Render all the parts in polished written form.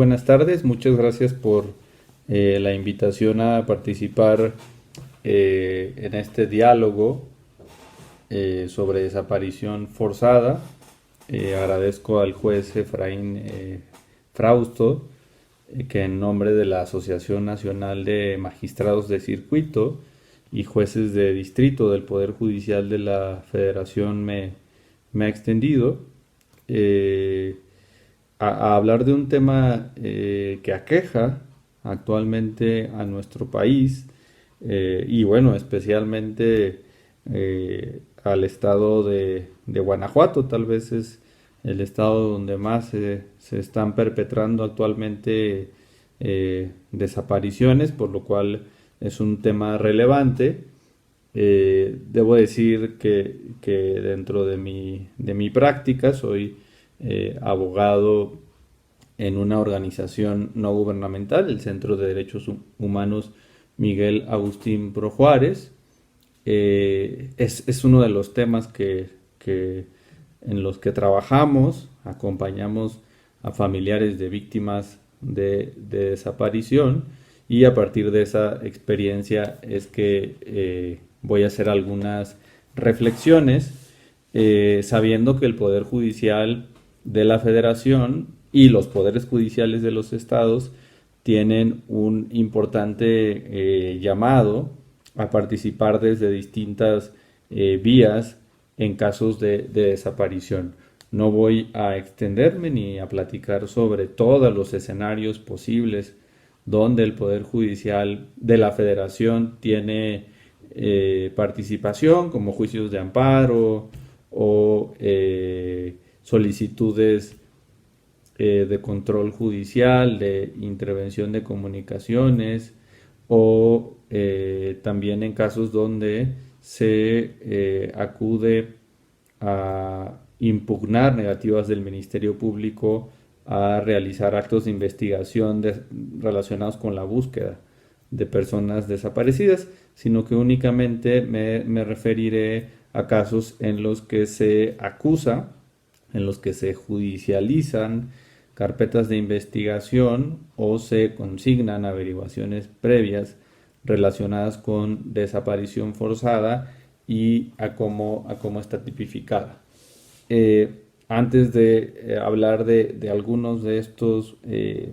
buenas tardes, muchas gracias por la invitación a participar en este diálogo sobre desaparición forzada. Agradezco al juez Efraín Frausto, que en nombre de la Asociación Nacional de Magistrados de Circuito y Jueces de Distrito del Poder Judicial de la Federación me ha extendido. Eh, a hablar de un tema que aqueja actualmente a nuestro país y bueno, especialmente al estado de Guanajuato. Tal vez es el estado donde más se están perpetrando actualmente desapariciones, por lo cual es un tema relevante. Debo decir que dentro de mi práctica soy abogado en una organización no gubernamental, el Centro de Derechos Humanos Miguel Agustín Pro Juárez. Es uno de los temas en los que trabajamos, acompañamos a familiares de víctimas de desaparición, y a partir de esa experiencia es que voy a hacer algunas reflexiones, sabiendo que el Poder Judicial de la Federación y los poderes judiciales de los estados tienen un importante llamado a participar desde distintas vías en casos de desaparición. No voy a extenderme ni a platicar sobre todos los escenarios posibles donde el Poder Judicial de la Federación tiene participación, como juicios de amparo o solicitudes de control judicial, de intervención de comunicaciones, o también en casos donde se acude a impugnar negativas del Ministerio Público a realizar actos de investigación relacionados con la búsqueda de personas desaparecidas, sino que únicamente me referiré a casos en los que se acusa, en los que se judicializan carpetas de investigación o se consignan averiguaciones previas relacionadas con desaparición forzada y a cómo está tipificada. Antes de hablar de algunos de estos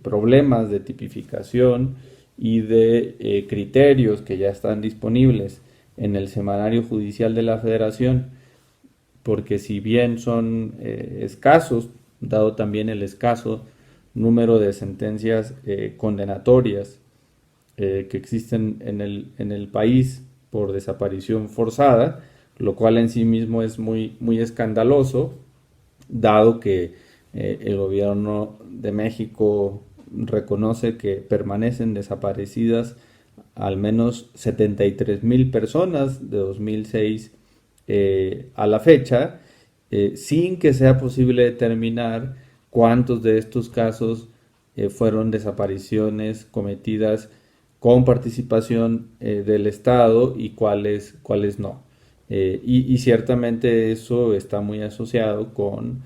problemas de tipificación y de criterios que ya están disponibles en el Semanario Judicial de la Federación, porque si bien son escasos, dado también el escaso número de sentencias condenatorias que existen en el país por desaparición forzada, lo cual en sí mismo es muy escandaloso, dado que el gobierno de México reconoce que permanecen desaparecidas al menos 73,000 personas de 2006 a la fecha, sin que sea posible determinar cuántos de estos casos fueron desapariciones cometidas con participación del Estado y cuáles no. Y ciertamente eso está muy asociado con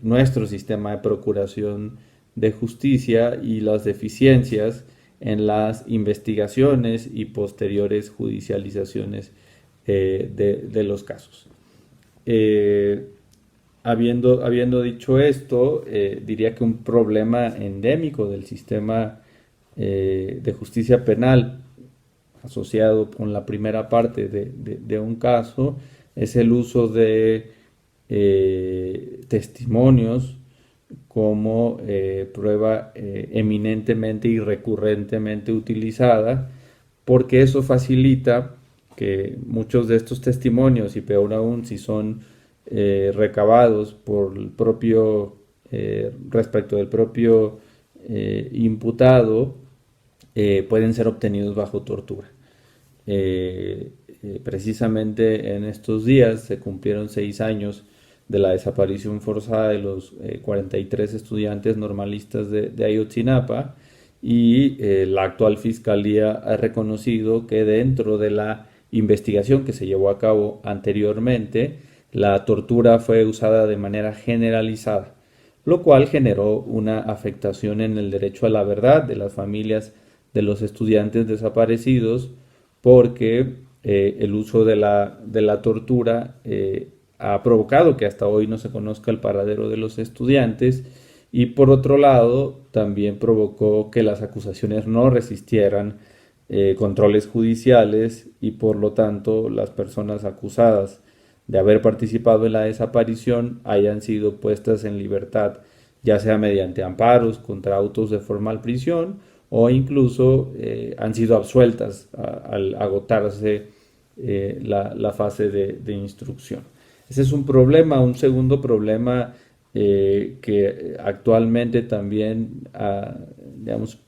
nuestro sistema de procuración de justicia y las deficiencias en las investigaciones y posteriores judicializaciones de los casos. Habiendo dicho esto, diría que un problema endémico del sistema de justicia penal asociado con la primera parte de un caso es el uso de testimonios como prueba eminentemente y recurrentemente utilizada, porque eso facilita que muchos de estos testimonios, y peor aún si son recabados por el propio respecto del propio imputado, pueden ser obtenidos bajo tortura. Precisamente en estos días se cumplieron 6 años de la desaparición forzada de los 43 estudiantes normalistas de Ayotzinapa, y la actual fiscalía ha reconocido que dentro de la investigación que se llevó a cabo anteriormente, la tortura fue usada de manera generalizada, lo cual generó una afectación en el derecho a la verdad de las familias de los estudiantes desaparecidos, porque el uso de la tortura ha provocado que hasta hoy no se conozca el paradero de los estudiantes, y por otro lado también provocó que las acusaciones no resistieran controles judiciales, y por lo tanto las personas acusadas de haber participado en la desaparición hayan sido puestas en libertad, ya sea mediante amparos contra autos de formal prisión, o incluso han sido absueltas al agotarse la fase de instrucción. Ese es un problema. Un segundo problema que actualmente también digamos,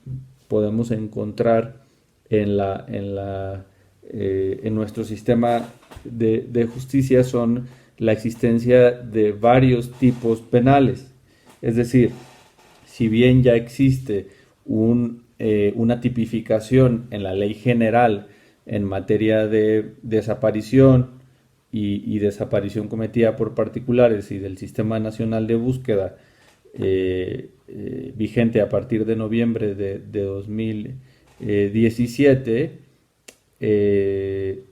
podemos encontrar en nuestro sistema de justicia son la existencia de varios tipos penales. Es decir, si bien ya existe una tipificación en la ley general en materia de desaparición y desaparición cometida por particulares y del Sistema Nacional de Búsqueda, vigente a partir de noviembre de 2017, de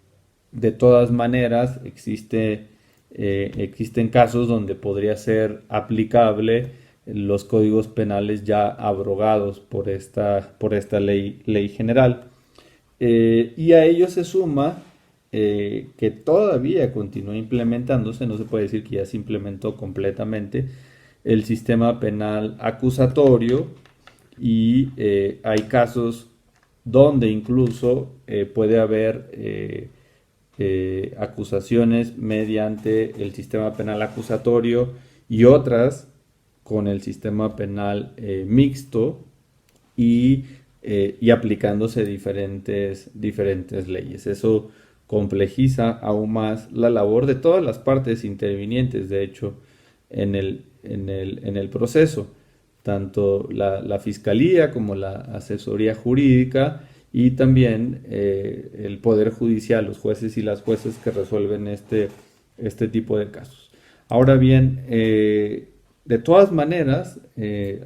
todas maneras existen casos donde podría ser aplicable los códigos penales ya abrogados por esta ley general. Y a ello se suma que todavía continúa implementándose, no se puede decir que ya se implementó completamente, el sistema penal acusatorio, y hay casos donde incluso puede haber acusaciones mediante el sistema penal acusatorio y otras con el sistema penal mixto, y aplicándose diferentes leyes. Eso complejiza aún más la labor de todas las partes intervinientes, de hecho, en el proceso, tanto la fiscalía como la asesoría jurídica, y también el Poder Judicial, los jueces y las jueces que resuelven este tipo de casos. Ahora bien, de todas maneras,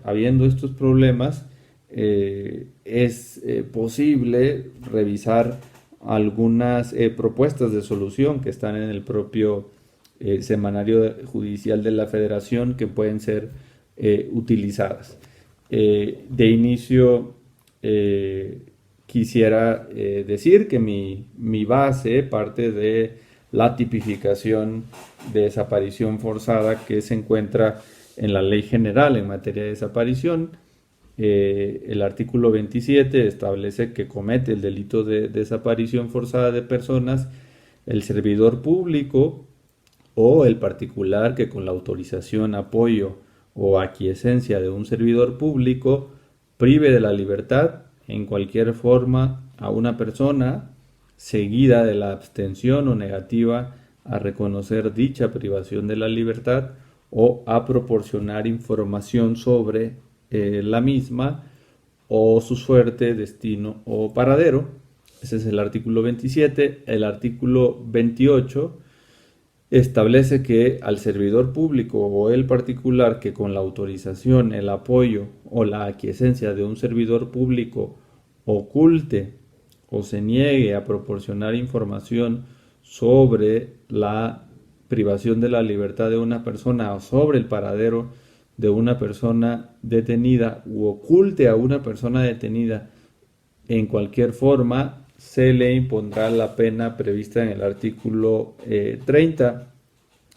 habiendo estos problemas, es posible revisar algunas propuestas de solución que están en el propio Semanario Judicial de la Federación, que pueden ser utilizadas. De inicio, quisiera decir que mi base parte de la tipificación de desaparición forzada que se encuentra en la Ley General en materia de desaparición. El artículo 27 establece que comete el delito de desaparición forzada de personas el servidor público o el particular que, con la autorización, apoyo o aquiescencia de un servidor público, prive de la libertad en cualquier forma a una persona, seguida de la abstención o negativa a reconocer dicha privación de la libertad o a proporcionar información sobre la misma, o su suerte, destino o paradero. Ese es el artículo 27. El artículo 28 establece que al servidor público o el particular que, con la autorización, el apoyo o la aquiescencia de un servidor público, oculte o se niegue a proporcionar información sobre la privación de la libertad de una persona o sobre el paradero de una persona detenida, u oculte a una persona detenida en cualquier forma, se le impondrá la pena prevista en el artículo 30.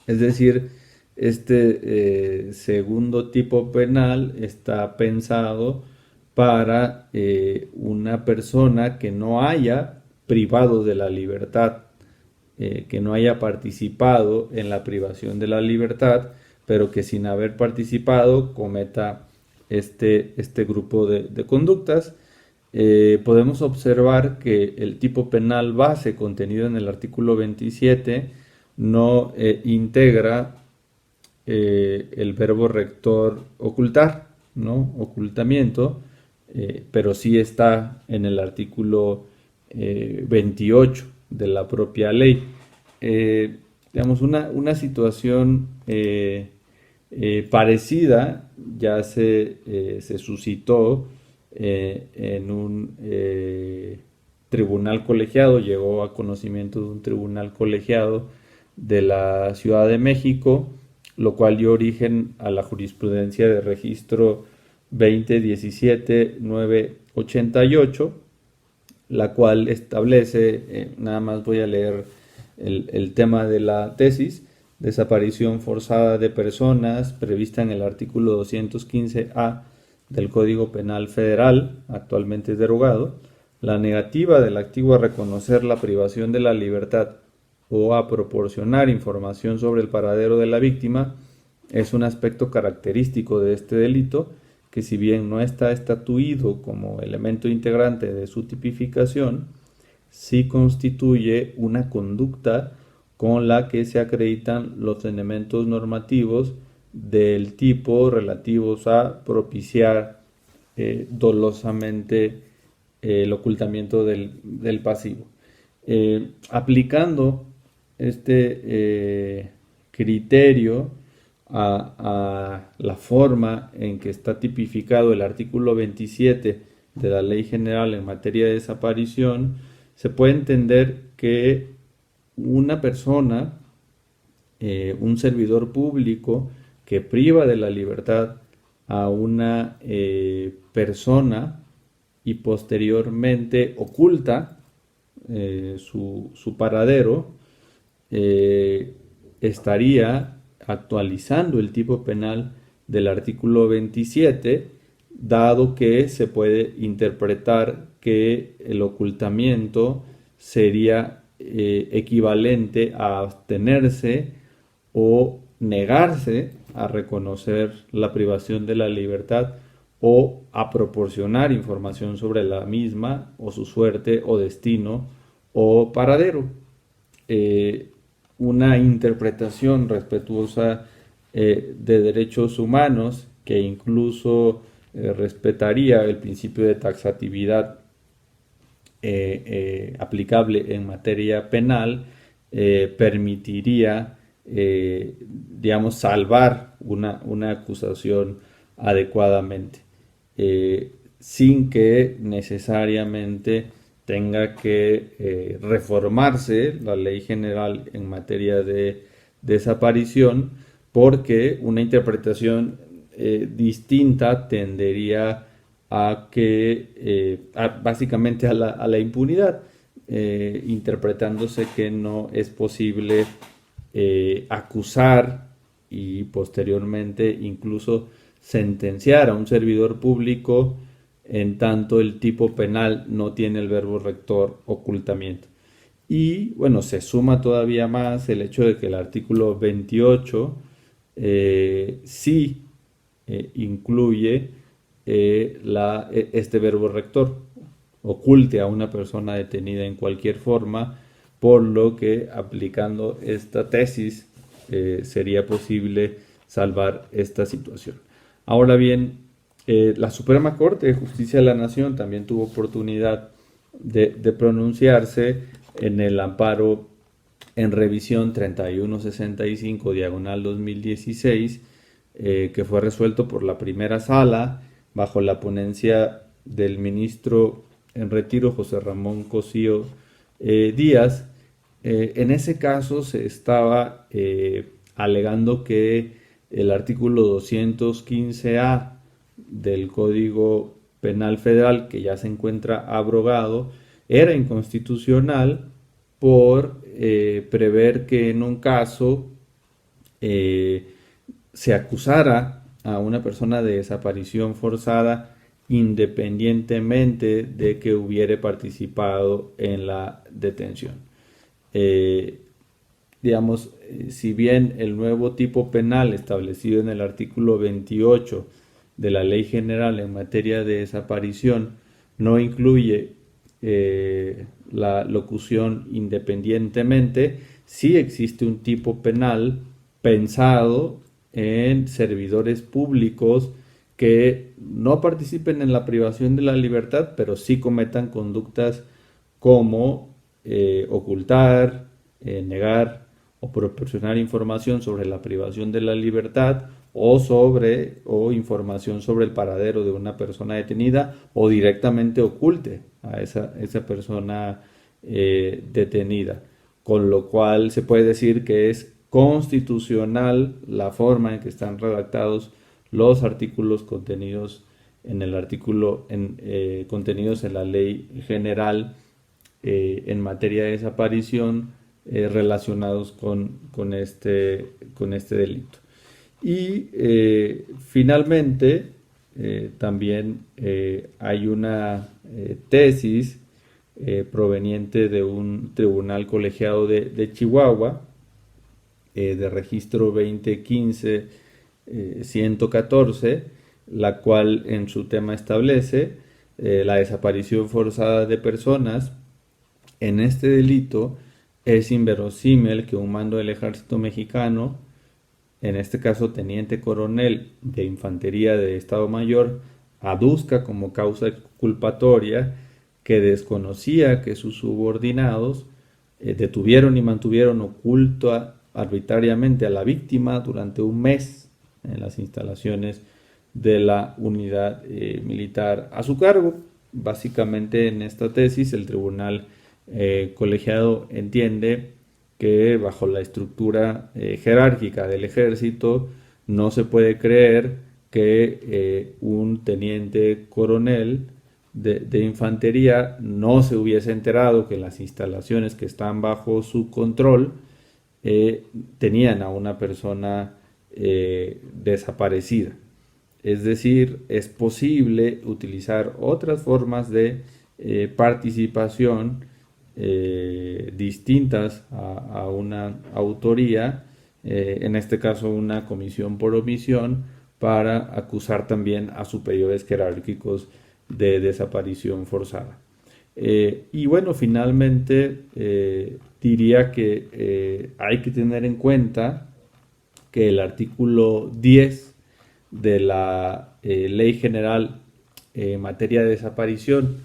Es decir, este segundo tipo penal está pensado para una persona que no haya privado de la libertad, que no haya participado en la privación de la libertad, pero que sin haber participado cometa este grupo de conductas. Podemos observar que el tipo penal base contenido en el artículo 27 no integra el verbo rector ocultar, ¿no? Ocultamiento, pero sí está en el artículo 28 de la propia ley. Digamos, una situación parecida ya se suscitó en un tribunal colegiado, llegó a conocimiento de un tribunal colegiado de la Ciudad de México, lo cual dio origen a la jurisprudencia de registro 2017-988, la cual establece, nada más voy a leer el tema de la tesis: desaparición forzada de personas prevista en el artículo 215A del Código Penal Federal, actualmente derogado. La negativa del activo a reconocer la privación de la libertad o a proporcionar información sobre el paradero de la víctima es un aspecto característico de este delito que, si bien no está estatuido como elemento integrante de su tipificación, sí constituye una conducta con la que se acreditan los elementos normativos del tipo relativos a propiciar dolosamente el ocultamiento del pasivo. Aplicando este criterio a la forma en que está tipificado el artículo 27 de la Ley General en materia de desaparición, se puede entender que una persona, un servidor público que priva de la libertad a una persona y posteriormente oculta su paradero, estaría actualizando el tipo penal del artículo 27, dado que se puede interpretar que el ocultamiento sería equivalente a abstenerse o negarse a reconocer la privación de la libertad o a proporcionar información sobre la misma o su suerte o destino o paradero. Una interpretación respetuosa de derechos humanos que incluso respetaría el principio de taxatividad aplicable en materia penal, permitiría, digamos, salvar una acusación adecuadamente, sin que necesariamente tenga que reformarse la ley general en materia de desaparición, porque una interpretación distinta tendería a que básicamente a la impunidad, interpretándose que no es posible acusar y posteriormente incluso sentenciar a un servidor público en tanto el tipo penal no tiene el verbo rector ocultamiento. Y bueno, se suma todavía más el hecho de que el artículo 28 sí incluye este verbo rector: oculte a una persona detenida en cualquier forma, por lo que aplicando esta tesis sería posible salvar esta situación. Ahora bien, la Suprema Corte de Justicia de la Nación también tuvo oportunidad de pronunciarse en el amparo en revisión 3165/2016, que fue resuelto por la primera sala bajo la ponencia del ministro en retiro José Ramón Cosío Díaz. En ese caso se estaba alegando que el artículo 215A del Código Penal Federal, que ya se encuentra abrogado, era inconstitucional por prever que en un caso se acusara a una persona de desaparición forzada independientemente de que hubiere participado en la detención. Digamos, si bien el nuevo tipo penal establecido en el artículo 28 de la Ley General en materia de desaparición no incluye la locución independientemente, sí existe un tipo penal pensado en servidores públicos que no participen en la privación de la libertad, pero sí cometan conductas como ocultar, negar o proporcionar información sobre la privación de la libertad o información sobre el paradero de una persona detenida o directamente oculte a esa persona detenida. Con lo cual se puede decir que es constitucional la forma en que están redactados los artículos contenidos en el artículo contenidos en la ley general en materia de desaparición relacionados con este delito. Y finalmente, también hay una tesis proveniente de un tribunal colegiado de Chihuahua, de registro 2015-114, la cual en su tema establece la desaparición forzada de personas. En este delito es inverosímil que un mando del ejército mexicano, en este caso teniente coronel de infantería de Estado Mayor, aduzca como causa culpatoria que desconocía que sus subordinados detuvieron y mantuvieron oculto arbitrariamente a la víctima durante un mes en las instalaciones de la unidad militar a su cargo. Básicamente en esta tesis el tribunal colegiado entiende que bajo la estructura jerárquica del ejército no se puede creer que un teniente coronel de infantería no se hubiese enterado que las instalaciones que están bajo su control tenían a una persona desaparecida. Es decir, es posible utilizar otras formas de participación distintas a una autoría, en este caso una comisión por omisión, para acusar también a superiores jerárquicos de desaparición forzada. Y bueno, finalmente diría que hay que tener en cuenta que el artículo 10 de la Ley General en materia de desaparición,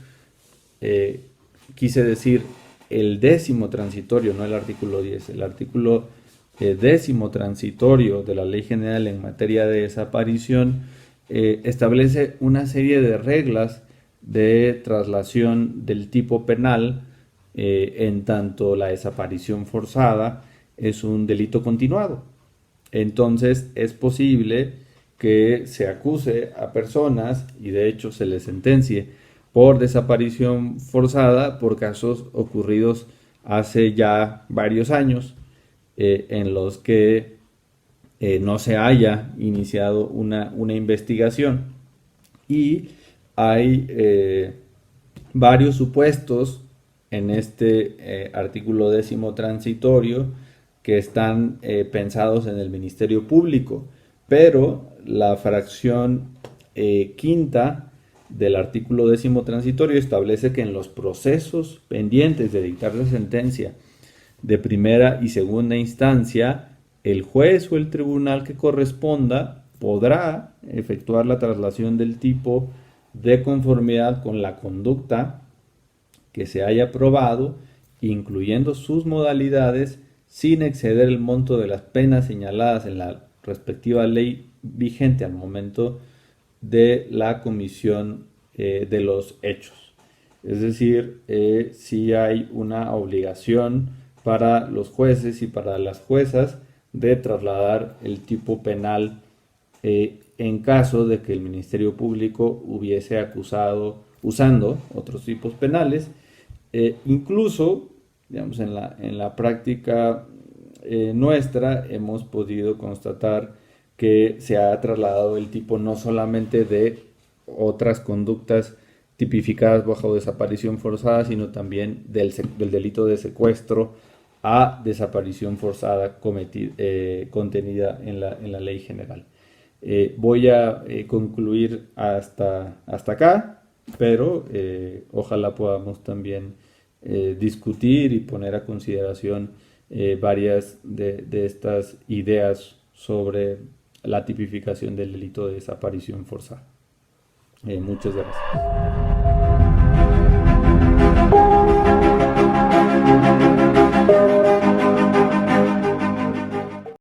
quise decir el 10º transitorio, no el artículo 10, el artículo 10º transitorio de la Ley General en materia de desaparición establece una serie de reglas de traslación del tipo penal en tanto la desaparición forzada es un delito continuado. Entonces es posible que se acuse a personas y de hecho se les sentencie por desaparición forzada por casos ocurridos hace ya varios años en los que no se haya iniciado una investigación. Y hay varios supuestos en este artículo 10º transitorio que están pensados en el Ministerio Público, pero la fracción quinta del artículo 10º transitorio establece que en los procesos pendientes de dictarse sentencia de primera y segunda instancia, el juez o el tribunal que corresponda podrá efectuar la traslación del tipo de conformidad con la conducta que se haya probado, incluyendo sus modalidades, sin exceder el monto de las penas señaladas en la respectiva ley vigente al momento de la comisión de los hechos. Es decir, sí hay una obligación para los jueces y para las juezas de trasladar el tipo penal en caso de que el Ministerio Público hubiese acusado usando otros tipos penales. Incluso, digamos, en la práctica nuestra hemos podido constatar que se ha trasladado el tipo no solamente de otras conductas tipificadas bajo desaparición forzada, sino también del delito de secuestro a desaparición forzada contenida en la ley general. Voy a concluir hasta acá, pero ojalá podamos también discutir y poner a consideración varias de estas ideas sobre la tipificación del delito de desaparición forzada. Muchas gracias.